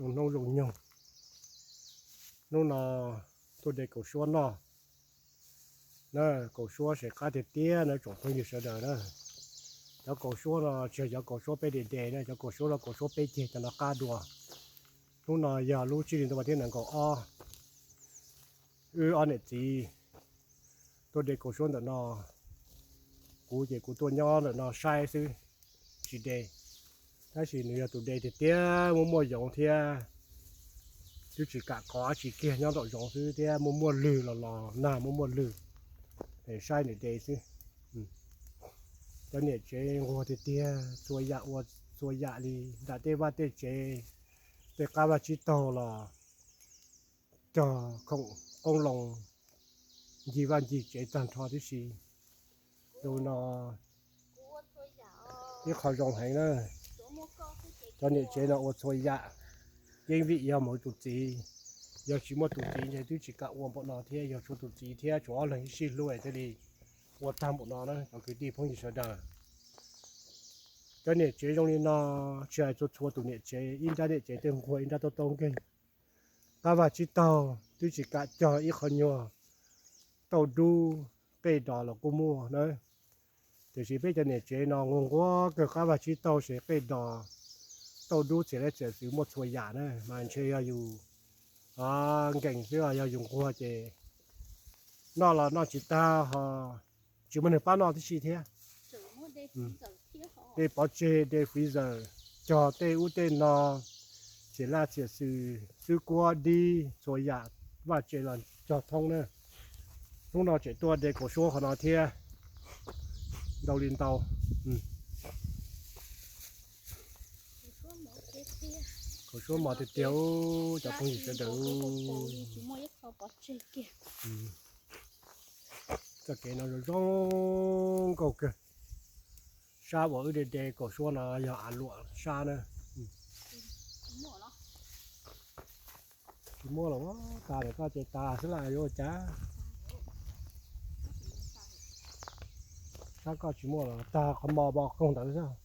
nông rụng nhung nông nó tôi để cổ xua nó cổ xua sẽ cá thịt tía nó trồng không nhiều sợ đời đó cho cổ xua nó chờ cho cổ xua bé để này cho cổ xua là cổ xua bé chết cho nó cá đùa lúc nào giờ lúc chỉ đến tôi thấy nàng cổ ăn này gì tôi để cổ xua nó cú chỉ cú tôi nhỏ nó sai chứ chỉ đểถ้าสิเนี่ยตัวเดียวเตี้ยมัวหยงเทีย就只干搞只给人到用是的，摸绿了啦，那摸绿，哎，晒你的是，这你这我的爹做压我做压力，那得话得这，得干嘛知道了，这公龙几万几这单套的是，ดูเนาะที่เขาลงให้นะตอนนี้เจเนาะว่าช่วยยะยังวิยาหมดตุจียาชิมตุจีเนี่ยที่จิกะวันปนอเทียยาชูตุจีเทียชัวร์เลยสิรวยจะดีว่าทำปนอนะก็คือดีพงศ์เสด็จตอนนี้เจตรงนี้เนาะเชื่อจะชัวร์ตัวนี้เจอินเทอร์เน็ตเจเต็มหัวอินเทอร์เน็ตตรงกันก็ว่าจิตโตที่จิกะจออีกคนยัวโตดูเปิดดอลกูมัวนะแต่สิเป็นจะเนี่ยเจนองงว่าเกิดข้าวชิโตเสียไปดอโตดูเสียแล้วเสียสิหมดช่วยยานะมันเชียอยู่เก่งเสียอยู่หัวเจนอละนอจิตาฮะจิมันเนี่ยป้านอที่ชีเทียเดปอเจเดฟิเซอร์จอเตอุเตนอเสียละเสียซื้อกัวดีช่วยยาว่าเจรันจอทงเนี่ยลุงนอเจตัวเด็กก็ชัวขนาดเทียđầu liền tàu có số mỏ thì tiêu cho không gì sẽ được cho cái nó rong cầu kìa sa bỏ để có số là giờ ăn lụa sa nữa mua là quá ta để có chơi ta sẽ là vô chá sao có chỉ mua là ta không bò không tới sao